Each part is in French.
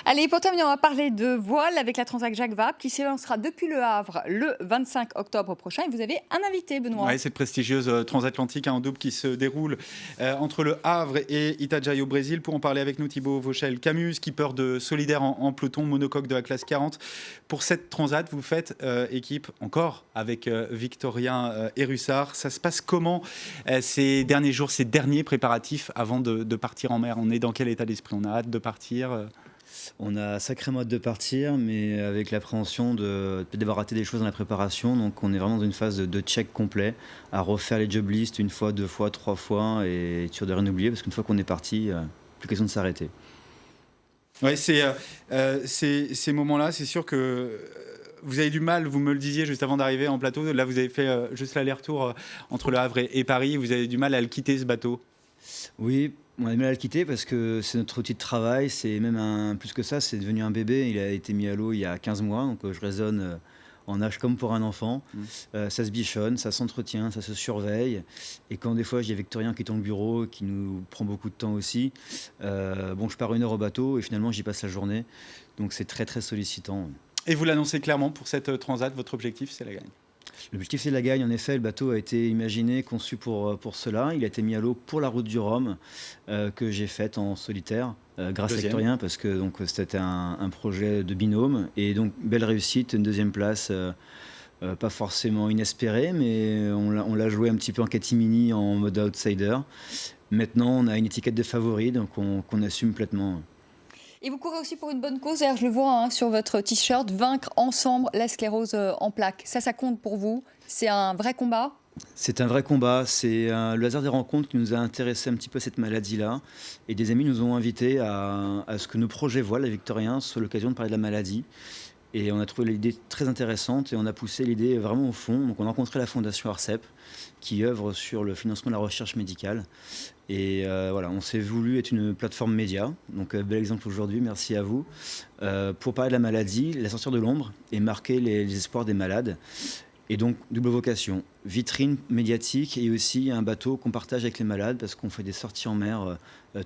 Allez, pour terminer, on va parler de voile avec la Transat Jacques Vabre qui s'élancera depuis Le Havre le 25 octobre prochain. Et vous avez un invité, Benoît. Oui, cette prestigieuse transatlantique en double qui se déroule entre Le Havre et Itajaí au Brésil. Pour en parler avec nous, Thibaut Vauchel-Camus, skipper de Solidaire en peloton, monocoque de la classe 40. Pour cette transat, vous faites équipe encore avec Victorien Hérussard. Ça se passe comment ces derniers jours, ces derniers préparatifs avant de partir en mer? On est dans quel état d'esprit? On a hâte de partir On a sacrément hâte de partir, mais avec l'appréhension d'avoir raté des choses dans la préparation. Donc on est vraiment dans une phase de check complet, à refaire les job lists une fois, deux fois, trois fois, et être sûr de rien oublier, parce qu'une fois qu'on est parti, plus question de s'arrêter. Oui, ces moments-là, c'est sûr que vous avez du mal, vous me le disiez juste avant d'arriver en plateau. Là, vous avez fait juste l'aller-retour entre Le Havre et Paris. Vous avez du mal à le quitter, ce bateau? Oui, on a du mal à le quitter parce que c'est notre outil de travail, c'est même plus que ça, c'est devenu un bébé. Il a été mis à l'eau il y a 15 mois, donc je raisonne en âge comme pour un enfant. Ça se bichonne, ça s'entretient, ça se surveille. Et quand des fois j'ai Victorien qui est dans le bureau, qui nous prend beaucoup de temps aussi, je pars 1 heure au bateau et finalement j'y passe la journée. Donc c'est très très sollicitant. Et vous l'annoncez clairement pour cette transat, votre objectif c'est la gagne? L'objectif c'est la gagne, en effet. Le bateau a été imaginé, conçu pour cela. Il a été mis à l'eau pour la route du Rhum que j'ai faite en solitaire grâce à Victorien, parce que c'était un projet de binôme. Et donc belle réussite, une deuxième place, pas forcément inespérée, mais on l'a joué un petit peu en catimini, en mode outsider. Maintenant on a une étiquette de favori, donc qu'on assume pleinement. Et vous courez aussi pour une bonne cause. D'ailleurs, je le vois sur votre t-shirt, vaincre ensemble la sclérose en plaques. Ça compte pour vous? C'est un vrai combat? C'est un vrai combat. C'est le hasard des rencontres qui nous a intéressés un petit peu à cette maladie-là. Et des amis nous ont invités à ce que nos projets voient, Victorien, soit l'occasion de parler de la maladie. Et on a trouvé l'idée très intéressante et on a poussé l'idée vraiment au fond. Donc on a rencontré la Fondation ARCEP qui œuvre sur le financement de la recherche médicale. Et voilà, on s'est voulu être une plateforme média. Donc bel exemple aujourd'hui, merci à vous. Pour parler de la maladie, la sortir de l'ombre et marquer les espoirs des malades. Et donc, double vocation, vitrine médiatique et aussi un bateau qu'on partage avec les malades parce qu'on fait des sorties en mer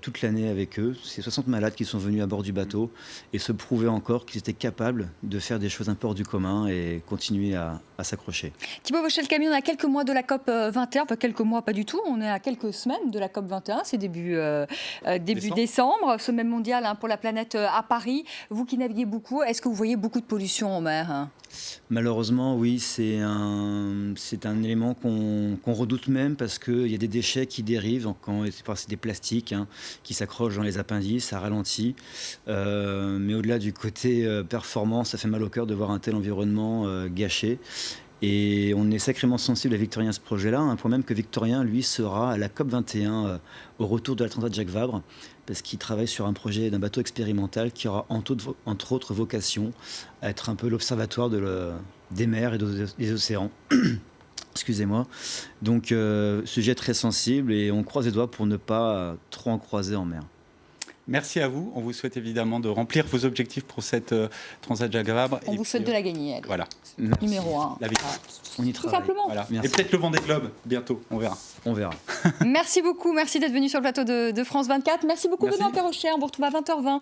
toute l'année avec eux. C'est 60 malades qui sont venus à bord du bateau et se prouver encore qu'ils étaient capables de faire des choses un peu hors du commun et continuer à s'accrocher. Thibaut Vauchel-Camus, on a quelques mois de la COP 21, enfin quelques mois pas du tout, on est à quelques semaines de la COP 21, c'est début décembre, sommet mondial pour la planète à Paris. Vous qui naviguez beaucoup, est-ce que vous voyez beaucoup de pollution en mer? Malheureusement, oui, c'est un élément qu'on redoute même parce qu'il y a des déchets qui dérivent, c'est des plastiques qui s'accrochent dans les appendices, ça ralentit. Mais au-delà du côté performance, ça fait mal au cœur de voir un tel environnement gâché. Et on est sacrément sensible à Victorien à ce projet-là, à un point même que Victorien, lui, sera à la COP 21 au retour de la Transat Jacques Vabre, parce qu'il travaille sur un projet d'un bateau expérimental qui aura entre autres vocation à être un peu l'observatoire des mers et des océans. Excusez-moi. Donc, sujet très sensible et on croise les doigts pour ne pas trop en croiser en mer. Merci à vous. On vous souhaite évidemment de remplir vos objectifs pour cette Transat Jacques Vabre. On vous souhaite de la gagner. Allez. Voilà. Numéro 1. La victoire. On y travaille. Tout simplement. Voilà. Et peut-être le Vendée Globe bientôt. On verra. On verra. Merci beaucoup. Merci d'être venu sur le plateau de France 24. Merci beaucoup, Benoît Perrochet. On vous retrouve à 20h20.